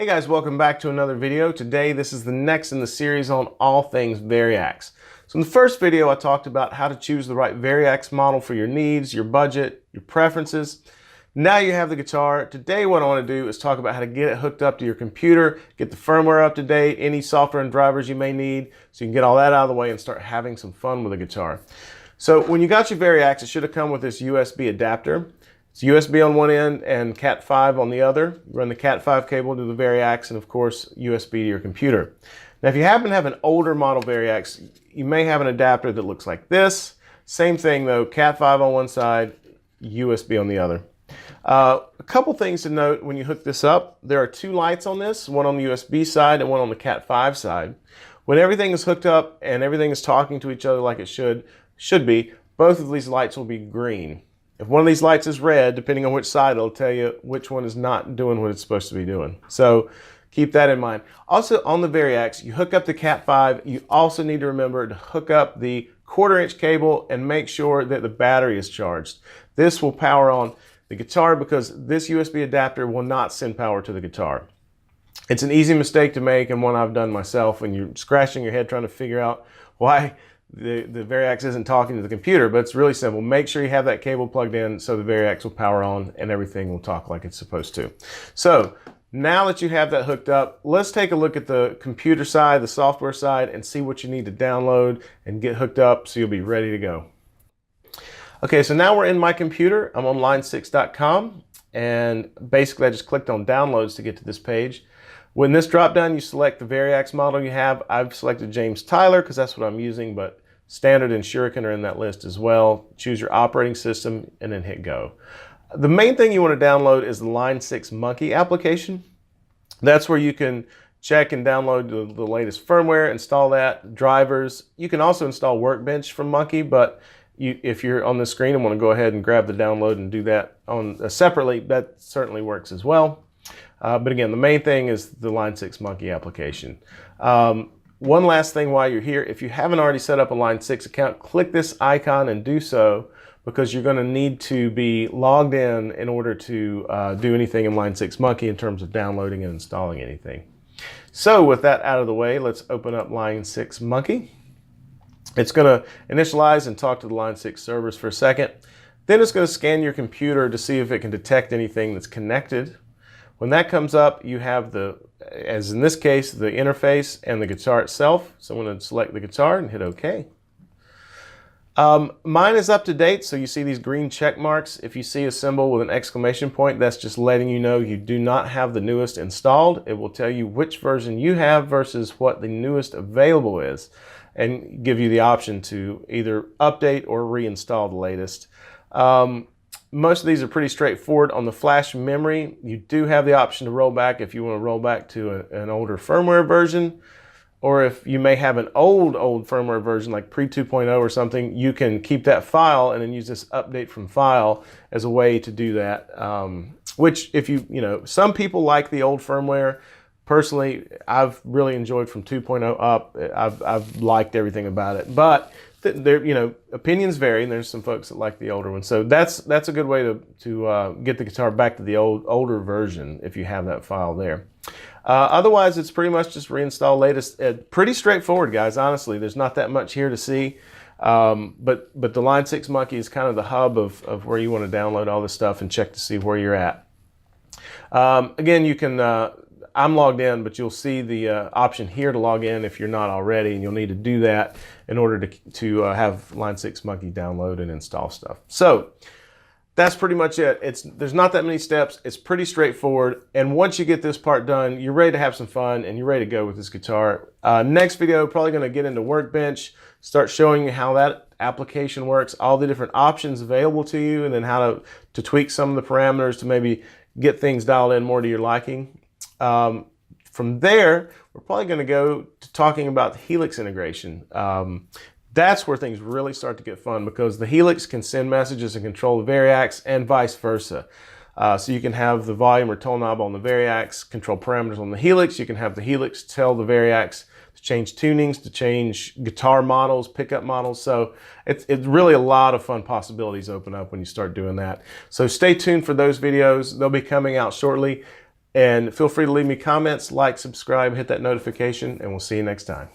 Hey guys, welcome back to another video. Today, this is the next in the series on all things Variax. So in the first video, I talked about how to choose the right Variax model for your needs, your budget, your preferences. Now you have the guitar. Today, what I want to do is talk about how to get it hooked up to your computer, get the firmware up to date, any software and drivers you may need, so you can get all that out of the way and start having some fun with the guitar. So when you got your Variax, it should have come with this USB adapter. It's USB on one end and Cat 5 on the other. You run the Cat 5 cable to the Variax and of course USB to your computer. Now if you happen to have an older model Variax, you may have an adapter that looks like this. Same thing though, Cat 5 on one side, USB on the other. A couple things to note when you hook this up. There are two lights on this, one on the USB side and one on the Cat 5 side. When everything is hooked up and everything is talking to each other like it should be, both of these lights will be green. If one of these lights is red, depending on which side, it'll tell you which one is not doing what it's supposed to be doing. So keep that in mind. Also on the Variax, you hook up the Cat 5, you also need to remember to hook up the 1/4-inch cable and make sure that the battery is charged. This will power on the guitar because this USB adapter will not send power to the guitar. It's an easy mistake to make and one I've done myself when you're scratching your head trying to figure out why the Variax isn't talking to the computer, but it's really simple. Make sure you have that cable plugged in so the Variax will power on and everything will talk like it's supposed to. So now that you have that hooked up, let's take a look at the computer side, the software side, and see what you need to download and get hooked up so you'll be ready to go. Okay, so now we're in my computer. I'm on line6.com and basically I just clicked on downloads to get to this page. When this drop down, you select the Variax model you have. I've selected James Tyler because that's what I'm using, but Standard and Shuriken are in that list as well. Choose your operating system and then hit go. The main thing you want to download is the Line 6 Monkey application. That's where you can check and download the latest firmware, install that, drivers. You can also install Workbench from Monkey, but if you're on the screen and want to go ahead and grab the download and do that on separately, that certainly works as well. But again, the main thing is the Line 6 Monkey application. One last thing while you're here, if you haven't already set up a Line 6 account, click this icon and do so because you're going to need to be logged in order to do anything in Line 6 Monkey in terms of downloading and installing anything. So with that out of the way, let's open up Line 6 Monkey. It's going to initialize and talk to the Line 6 servers for a second. Then it's going to scan your computer to see if it can detect anything that's connected. When that comes up, you have as in this case, the interface and the guitar itself. So I'm going to select the guitar and hit OK. Mine is up to date, so you see these green check marks. If you see a symbol with an exclamation point, that's just letting you know you do not have the newest installed. It will tell you which version you have versus what the newest available is, and give you the option to either update or reinstall the latest. Most of these are pretty straightforward. On the flash memory, you do have the option to roll back if you want to roll back to an older firmware version, or if you may have an old firmware version like pre 2.0 or something, you can keep that file and then use this update from file as a way to do that. Which if some people like the old firmware. Personally, I've really enjoyed from 2.0 up. I've liked everything about it, but opinions vary, and there's some folks that like the older one. So that's a good way to get the guitar back to the older version if you have that file there. Otherwise, it's pretty much just reinstall latest. Pretty straightforward, guys. Honestly, there's not that much here to see. But the Line 6 Monkey is kind of the hub of where you want to download all this stuff and check to see where you're at. Again, you can. I'm logged in, but you'll see the option here to log in if you're not already, and you'll need to do that in order to have Line 6 Monkey download and install stuff. So that's pretty much it. There's not that many steps. It's pretty straightforward, and once you get this part done, you're ready to have some fun and you're ready to go with this guitar. Next video, probably going to get into Workbench, start showing you how that application works, all the different options available to you, and then how to tweak some of the parameters to maybe get things dialed in more to your liking. From there, we're probably going to go to talking about the Helix integration. That's where things really start to get fun because the Helix can send messages and control the Variax and vice versa. So you can have the volume or tone knob on the Variax, control parameters on the Helix. You can have the Helix tell the Variax to change tunings, to change guitar models, pickup models. So it's really a lot of fun possibilities open up when you start doing that. So stay tuned for those videos. They'll be coming out shortly. And feel free to leave me comments, like, subscribe, hit that notification, and we'll see you next time.